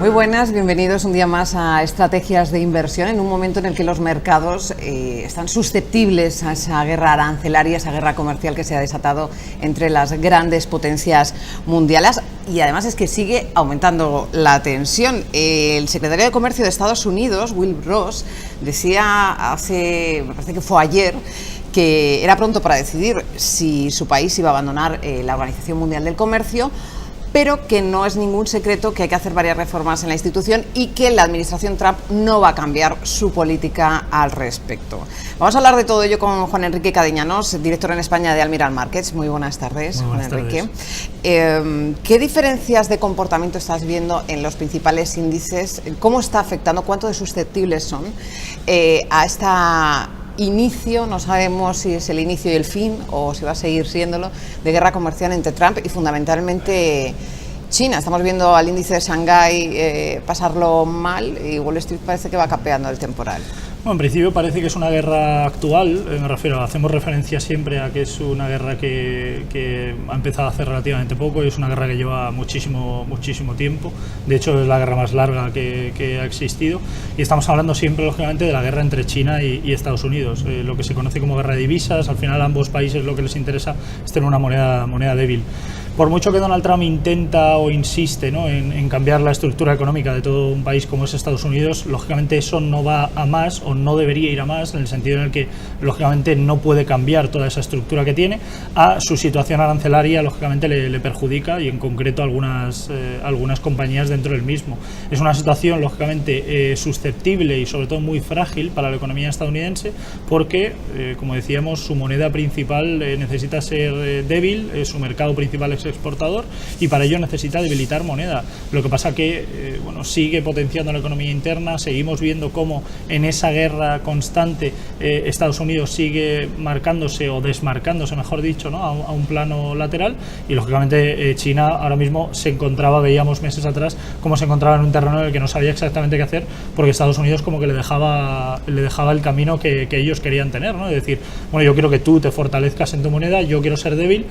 Muy buenas, bienvenidos un día más a Estrategias de Inversión, en un momento en el que los mercados están susceptibles a esa guerra arancelaria, esa guerra comercial que se ha desatado entre las grandes potencias mundiales, y además es que sigue aumentando la tensión. El secretario de Comercio de Estados Unidos, Wilbur Ross, decía me parece que fue ayer, que era pronto para decidir si su país iba a abandonar la Organización Mundial del Comercio, pero que no es ningún secreto que hay que hacer varias reformas en la institución y que la administración Trump no va a cambiar su política al respecto. Vamos a hablar de todo ello con Juan Enrique Cadeñanos, director en España de Almirall Markets. Muy buenas tardes, Juan Enrique. ¿Qué diferencias de comportamiento estás viendo en los principales índices? ¿Cómo está afectando, cuánto de susceptibles son a esta inicio, no sabemos si es el inicio y el fin o si va a seguir siéndolo, de guerra comercial entre Trump y fundamentalmente China? Estamos viendo al índice de Shanghái pasarlo mal y Wall Street parece que va capeando el temporal. Bueno, en principio parece que es una guerra actual, me refiero, hacemos referencia siempre a que es una guerra que ha empezado hace relativamente poco y es una guerra que lleva muchísimo tiempo. De hecho, es la guerra más larga que ha existido, y estamos hablando siempre, lógicamente, de la guerra entre China y Estados Unidos, lo que se conoce como guerra de divisas. Al final, a ambos países lo que les interesa es tener una moneda débil. Por mucho que Donald Trump intenta o insiste, ¿no?, en cambiar la estructura económica de todo un país como es Estados Unidos, lógicamente eso no va a más o no debería ir a más, en el sentido en el que lógicamente no puede cambiar toda esa estructura que tiene. A su situación arancelaria lógicamente le perjudica, y en concreto algunas compañías dentro del mismo. Es una situación lógicamente susceptible y sobre todo muy frágil para la economía estadounidense, porque como decíamos, su moneda principal necesita ser débil, su mercado principal es exportador, y para ello necesita debilitar moneda. Lo que pasa que sigue potenciando la economía interna. Seguimos viendo cómo en esa guerra constante Estados Unidos sigue marcándose o desmarcándose, mejor dicho, ¿no?, a un plano lateral, y lógicamente China ahora mismo veíamos meses atrás cómo se encontraba en un terreno en el que no sabía exactamente qué hacer, porque Estados Unidos como que le dejaba el camino que ellos querían tener, ¿no? Es decir, bueno, yo quiero que tú te fortalezcas en tu moneda, yo quiero ser débil,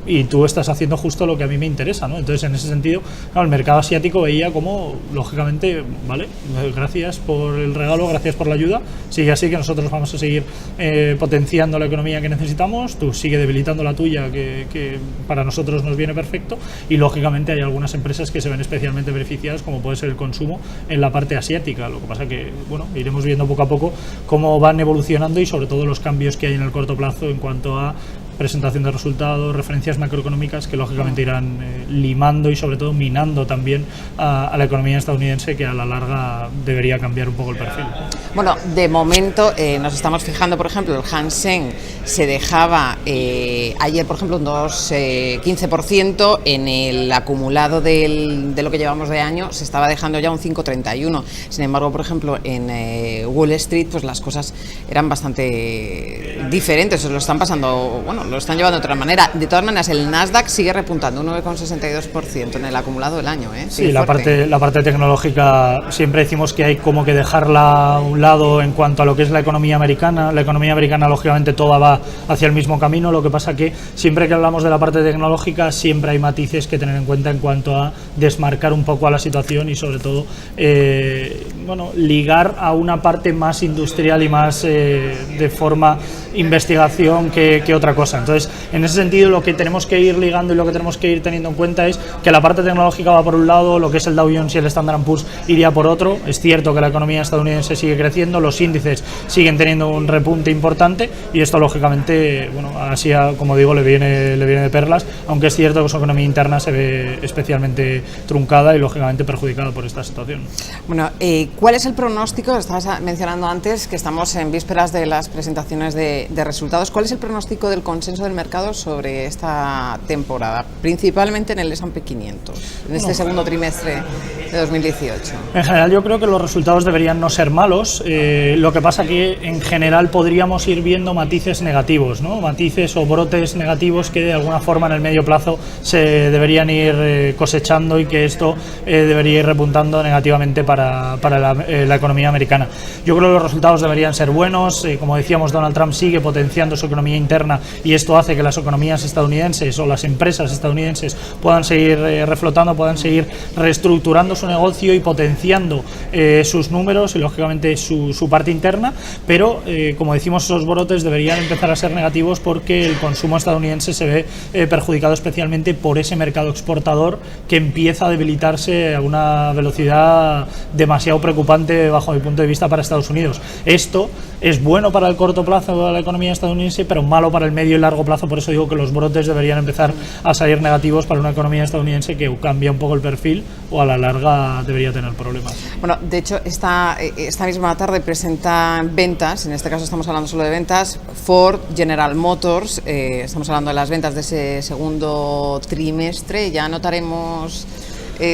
y tú estás haciendo justo lo que a mí me interesa, ¿no? Entonces, en ese sentido, claro, el mercado asiático veía como, lógicamente, vale, gracias por el regalo, gracias por la ayuda, sigue así, que nosotros vamos a seguir potenciando la economía que necesitamos, tú sigue debilitando la tuya, que para nosotros nos viene perfecto, y lógicamente hay algunas empresas que se ven especialmente beneficiadas, como puede ser el consumo en la parte asiática. Lo que pasa que, bueno, iremos viendo poco a poco cómo van evolucionando y sobre todo los cambios que hay en el corto plazo en cuanto a presentación de resultados, referencias macroeconómicas que lógicamente irán limando y sobre todo minando también a la economía estadounidense, que a la larga debería cambiar un poco el perfil. Bueno, de momento nos estamos fijando, por ejemplo, el Hang Seng se dejaba ayer, por ejemplo, un 15%, en el acumulado de lo que llevamos de año se estaba dejando ya un 5,31. Sin embargo, por ejemplo, en Wall Street pues las cosas eran bastante diferentes, se lo están pasando, bueno, lo están llevando de otra manera. De todas maneras, el Nasdaq sigue repuntando un 9,62% en el acumulado del año, ¿eh? Sí, la parte tecnológica siempre decimos que hay como que dejarla a un lado en cuanto a lo que es la economía americana. La economía americana, lógicamente, toda va hacia el mismo camino. Lo que pasa que siempre que hablamos de la parte tecnológica siempre hay matices que tener en cuenta en cuanto a desmarcar un poco a la situación y sobre todo ligar a una parte más industrial y más de forma investigación que otra cosa. Entonces, en ese sentido, lo que tenemos que ir ligando y lo que tenemos que ir teniendo en cuenta es que la parte tecnológica va por un lado, lo que es el Dow Jones y el Standard & Poor's iría por otro. Es cierto que la economía estadounidense sigue creciendo, los índices siguen teniendo un repunte importante, y esto lógicamente, a Asia, como digo, le viene de perlas, aunque es cierto que su economía interna se ve especialmente truncada y lógicamente perjudicada por esta situación. Bueno, ¿cuál es el pronóstico? Estabas mencionando antes que estamos en vísperas de las presentaciones de resultados. ¿Cuál es el pronóstico del consenso del mercado sobre esta temporada, principalmente en el S&P 500, en este segundo trimestre de 2018? En general, yo creo que los resultados deberían no ser malos. Lo que pasa que en general podríamos ir viendo matices negativos, ¿no? Matices o brotes negativos que de alguna forma en el medio plazo se deberían ir cosechando, y que esto debería ir repuntando negativamente para la economía americana. Yo creo que los resultados deberían ser buenos. Como decíamos, Donald Trump sigue potenciando su economía interna, y esto hace que las economías estadounidenses o las empresas estadounidenses puedan seguir reflotando, puedan seguir reestructurando su negocio y potenciando sus números y lógicamente su parte interna, pero como decimos, esos brotes deberían empezar a ser negativos porque el consumo estadounidense se ve perjudicado especialmente por ese mercado exportador que empieza a debilitarse a una velocidad demasiado preocupante bajo mi punto de vista para Estados Unidos. Esto es bueno para el corto plazo de la economía estadounidense, pero malo para el medio y largo plazo. Por eso digo que los brotes deberían empezar a salir negativos para una economía estadounidense que cambia un poco el perfil o a la larga debería tener problemas. Bueno, de hecho, esta misma tarde presentan ventas, en este caso estamos hablando solo de ventas, Ford, General Motors, estamos hablando de las ventas de ese segundo trimestre. Ya notaremos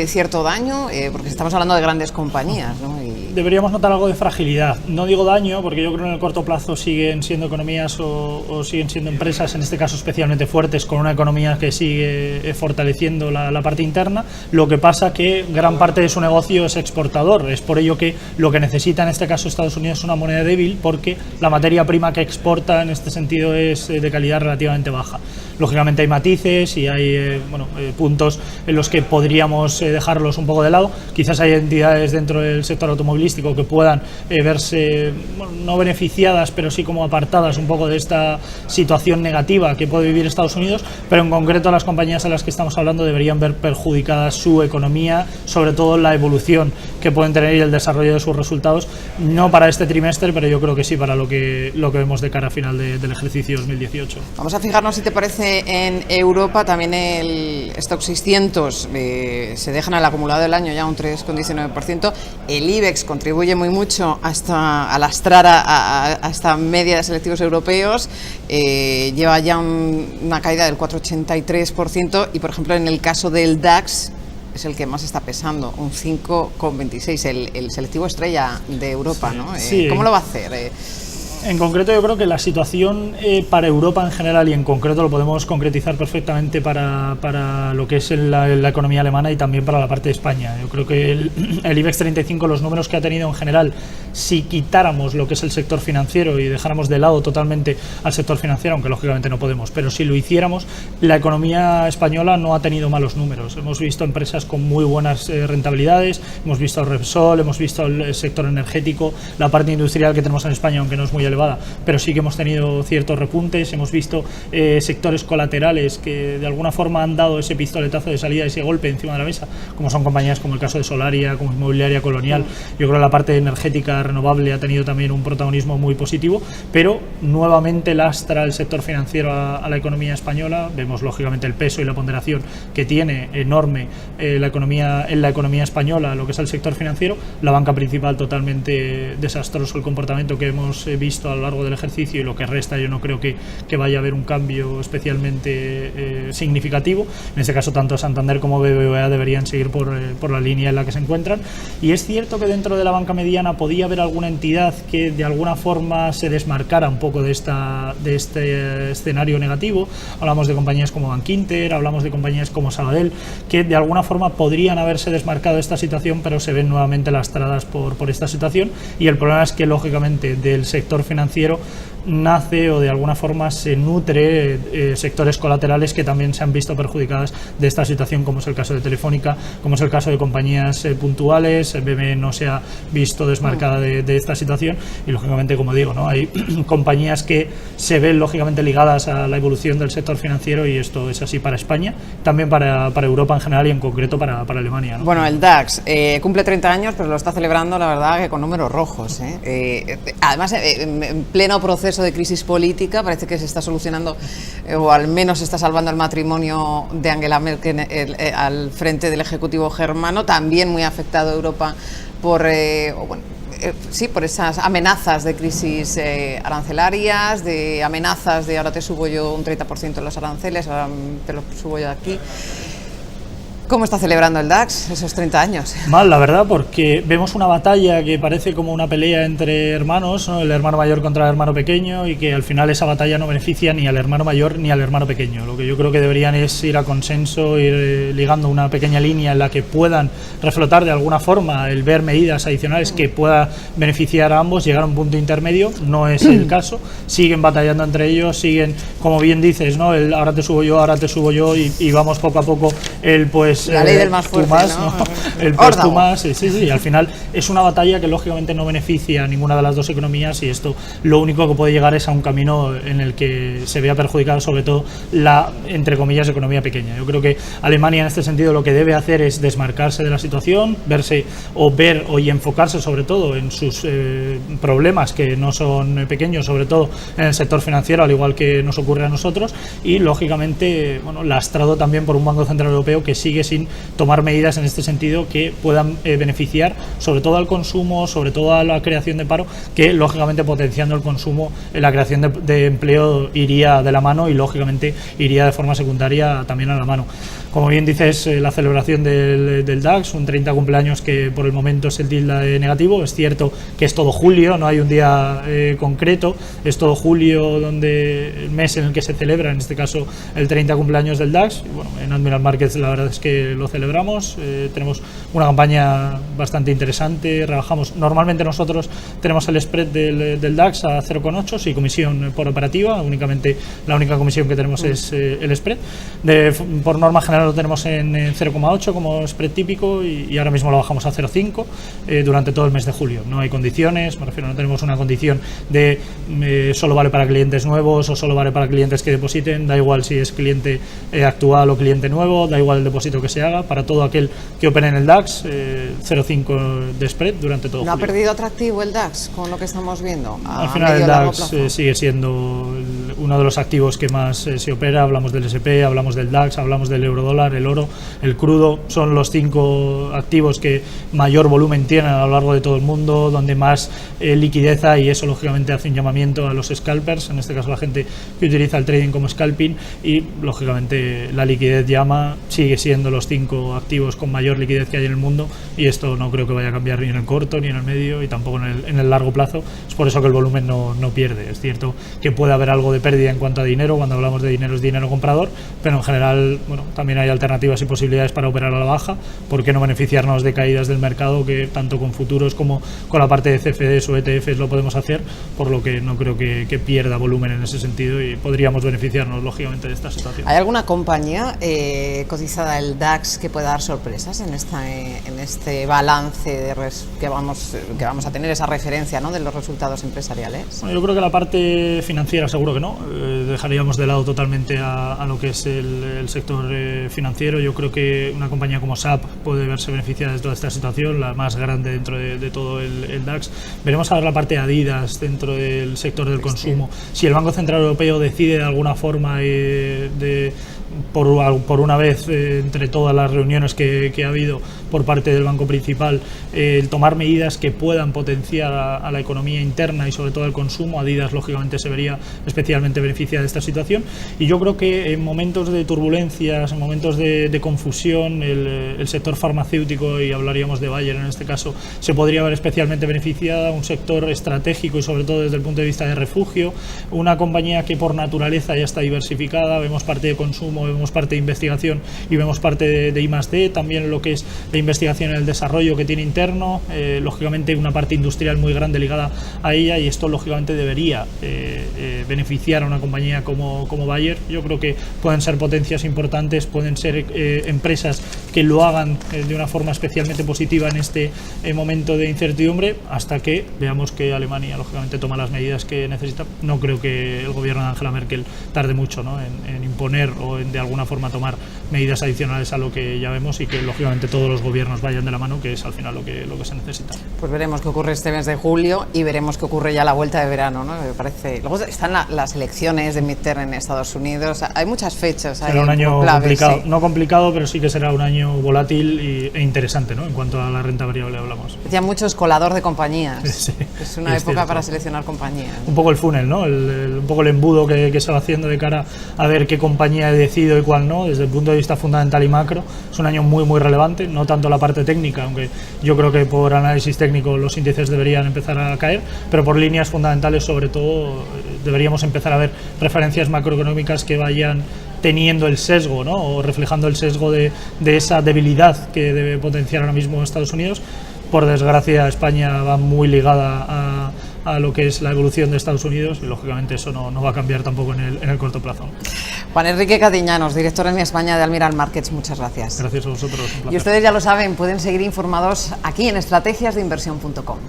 cierto daño, porque estamos hablando de grandes compañías, ¿no? Deberíamos notar algo de fragilidad. No digo daño, porque yo creo que en el corto plazo siguen siendo economías o siguen siendo empresas, en este caso especialmente fuertes, con una economía que sigue fortaleciendo la parte interna. Lo que pasa que gran parte de su negocio es exportador. Es por ello que lo que necesita en este caso Estados Unidos es una moneda débil, porque la materia prima que exporta en este sentido es de calidad relativamente baja. Lógicamente hay matices y hay puntos en los que podríamos dejarlos un poco de lado. Quizás hay entidades dentro del sector automovilístico que puedan verse no beneficiadas, pero sí como apartadas un poco de esta situación negativa que puede vivir Estados Unidos, pero en concreto las compañías a las que estamos hablando deberían ver perjudicada su economía, sobre todo la evolución que pueden tener y el desarrollo de sus resultados, no para este trimestre, pero yo creo que sí para lo que vemos de cara a final del ejercicio 2018. Vamos a fijarnos, si te parece, en Europa. También el Stock 600 se deja en el acumulado del año ya un 3,19%. El IBEX contribuye muy mucho a lastrar a esta media de selectivos europeos, lleva ya una caída del 4,83%, y por ejemplo en el caso del DAX es el que más está pesando, un 5,26%, el selectivo estrella de Europa, ¿no? Sí. ¿Cómo lo va a hacer? En concreto yo creo que la situación para Europa en general, y en concreto lo podemos concretizar perfectamente para lo que es la economía alemana y también para la parte de España. Yo creo que el IBEX 35, los números que ha tenido en general, si quitáramos lo que es el sector financiero y dejáramos de lado totalmente al sector financiero, aunque lógicamente no podemos, pero si lo hiciéramos, la economía española no ha tenido malos números. Hemos visto empresas con muy buenas rentabilidades, hemos visto Repsol, hemos visto el sector energético, la parte industrial que tenemos en España, aunque no es muy elevada, pero sí que hemos tenido ciertos repuntes. Hemos visto sectores colaterales que de alguna forma han dado ese pistoletazo de salida, ese golpe encima de la mesa, como son compañías como el caso de Solaria, como Inmobiliaria Colonial. Yo creo que la parte energética renovable ha tenido también un protagonismo muy positivo, pero nuevamente lastra el sector financiero a la economía española. Vemos lógicamente el peso y la ponderación que tiene enorme en la economía española, lo que es el sector financiero. La banca principal, totalmente desastroso el comportamiento que hemos visto a lo largo del ejercicio, y lo que resta yo no creo que vaya a haber un cambio especialmente significativo. En este caso tanto Santander como BBVA deberían seguir por la línea en la que se encuentran, y es cierto que dentro de la banca mediana podía haber alguna entidad que de alguna forma se desmarcara un poco de este escenario negativo. Hablamos de compañías como Bankinter, hablamos de compañías como Sabadell, que de alguna forma podrían haberse desmarcado de esta situación, pero se ven nuevamente lastradas por esta situación, y el problema es que lógicamente del sector financiero nace o de alguna forma se nutre sectores colaterales que también se han visto perjudicadas de esta situación, como es el caso de Telefónica, como es el caso de compañías puntuales. BME no se ha visto desmarcada de esta situación, y lógicamente, como digo, ¿no?, hay compañías que se ven lógicamente ligadas a la evolución del sector financiero, y esto es así para España, también para Europa en general y en concreto para Alemania, ¿no? Bueno, el DAX cumple 30 años, pero lo está celebrando, la verdad, que con números rojos, además en pleno proceso de crisis política. Parece que se está solucionando, o al menos se está salvando, el matrimonio de Angela Merkel al frente del Ejecutivo germano. También muy afectado Europa por esas amenazas de crisis arancelarias, de amenazas de ahora te subo yo un 30% los aranceles, ahora te lo subo yo aquí. ¿Cómo está celebrando el DAX esos 30 años? Mal, la verdad, porque vemos una batalla que parece como una pelea entre hermanos, ¿no? El hermano mayor contra el hermano pequeño, y que al final esa batalla no beneficia ni al hermano mayor ni al hermano pequeño. Lo que yo creo que deberían es ir a consenso, ir ligando una pequeña línea en la que puedan reflotar de alguna forma el ver medidas adicionales que pueda beneficiar a ambos, llegar a un punto intermedio. No es el caso, siguen batallando entre ellos, siguen, como bien dices, ¿no? El ahora te subo yo, ahora te subo yo, y vamos poco a poco el pues la ley del más fuerte, ¿no? El pues tú más, sí, al final es una batalla que lógicamente no beneficia a ninguna de las dos economías, y esto lo único que puede llegar es a un camino en el que se vea perjudicada sobre todo la, entre comillas, economía pequeña. Yo creo que Alemania en este sentido lo que debe hacer es desmarcarse de la situación, ver y enfocarse sobre todo en sus problemas, que no son pequeños, sobre todo en el sector financiero, al igual que nos ocurre a nosotros, y lógicamente, bueno, lastrado también por un Banco Central Europeo que sigue sin tomar medidas en este sentido que puedan beneficiar sobre todo al consumo, sobre todo a la creación de paro, que lógicamente potenciando el consumo, la creación de empleo iría de la mano, y lógicamente iría de forma secundaria también a la mano. Como bien dices, la celebración del DAX, un 30 cumpleaños que por el momento es el tilde negativo. Es cierto que es todo julio, no hay un día concreto, es todo julio donde el mes en el que se celebra, en este caso el 30 cumpleaños del DAX. Y bueno, en Admiral Markets la verdad es que lo celebramos, tenemos una campaña bastante interesante, rebajamos, normalmente nosotros tenemos el spread del DAX a 0,8 sin comisión por operativa, únicamente la única comisión que tenemos es el spread. Por norma general lo tenemos en 0,8 como spread típico, y ahora mismo lo bajamos a 0,5 durante todo el mes de julio. No hay condiciones, me refiero, no tenemos una condición de solo vale para clientes nuevos o solo vale para clientes que depositen, da igual si es cliente actual o cliente nuevo, da igual el depósito que se haga, para todo aquel que opere en el DAX, 0,5 de spread durante todo julio. ¿No ha perdido atractivo el DAX con lo que estamos viendo? Al final el DAX sigue siendo uno de los activos que más se opera. Hablamos del SP, hablamos del DAX, hablamos del eurodólar, el oro, el crudo. Son los 5 activos que mayor volumen tienen a lo largo de todo el mundo, donde más liquidez hay, y eso lógicamente hace un llamamiento a los scalpers, en este caso la gente que utiliza el trading como scalping, y lógicamente la liquidez llama, sigue siendo los 5 activos con mayor liquidez que hay en el mundo, y esto no creo que vaya a cambiar ni en el corto, ni en el medio, y tampoco en el largo plazo. Es por eso que el volumen no pierde. Es cierto que puede haber algo de pérdida en cuanto a dinero, cuando hablamos de dinero es dinero comprador, pero en general, bueno, también hay alternativas y posibilidades para operar a la baja. ¿Por qué no beneficiarnos de caídas del mercado, que tanto con futuros como con la parte de CFDs o ETFs lo podemos hacer? Por lo que no creo que pierda volumen en ese sentido, y podríamos beneficiarnos lógicamente de esta situación. ¿Hay alguna compañía cotizada el DAX que pueda dar sorpresas en este balance que vamos a tener, esa referencia, ¿no?, de los resultados empresariales? Bueno, yo creo que la parte financiera seguro que no, dejaríamos de lado totalmente a lo que es el sector financiero. Yo creo que una compañía como SAP puede verse beneficiada de toda esta situación, la más grande dentro de todo el DAX. Veremos a ver la parte de Adidas dentro del sector del consumo. Si el Banco Central Europeo decide de alguna forma por una vez entre todas las reuniones que ha habido por parte del banco principal, el tomar medidas que puedan potenciar a la economía interna y sobre todo el consumo, Adidas lógicamente se vería especialmente beneficiada de esta situación. Y yo creo que en momentos de turbulencias, en momentos de confusión, el sector farmacéutico, y hablaríamos de Bayer en este caso, se podría ver especialmente beneficiada, un sector estratégico y sobre todo desde el punto de vista de refugio, una compañía que por naturaleza ya está diversificada. Vemos parte de consumo, vemos parte de investigación y vemos parte de I+D, también lo que es de investigación en el desarrollo que tiene interno, lógicamente una parte industrial muy grande ligada a ella, y esto lógicamente debería beneficiar a una compañía como Bayer. Yo creo que pueden ser potencias importantes, pueden ser empresas que lo hagan de una forma especialmente positiva en este momento de incertidumbre, hasta que veamos que Alemania lógicamente toma las medidas que necesita. No creo que el gobierno de Angela Merkel tarde mucho, ¿no?, en imponer o en de alguna forma tomar medidas adicionales a lo que ya vemos, y que lógicamente todos los gobiernos vayan de la mano, que es al final lo que se necesita. Pues veremos qué ocurre este mes de julio, y veremos qué ocurre ya a la vuelta de verano, ¿no? Me parece. Luego están las elecciones de midterm en Estados Unidos, hay muchas fechas. Será un año claves, complicado, sí. No complicado, pero sí que será un año año volátil e interesante, ¿no? En cuanto a la renta variable hablamos. Ya muchos colador de compañías. Sí, es una época cierto. para seleccionar compañías. Un poco el funnel, ¿no? Un poco el embudo que se va haciendo de cara a ver qué compañía he decidido y cuál no, desde el punto de vista fundamental y macro. Es un año muy, muy relevante, no tanto la parte técnica, aunque yo creo que por análisis técnico los índices deberían empezar a caer, pero por líneas fundamentales, sobre todo, deberíamos empezar a ver referencias macroeconómicas que vayan teniendo el sesgo, ¿no? O reflejando el sesgo de esa debilidad que debe potenciar ahora mismo Estados Unidos. Por desgracia, España va muy ligada a lo que es la evolución de Estados Unidos y lógicamente eso no va a cambiar tampoco en el corto plazo. Juan Enrique Catiñanos, director en España de Almirall Markets, muchas gracias. Gracias a vosotros. Un placer. Y ustedes ya lo saben, pueden seguir informados aquí en estrategiasdeinversión.com.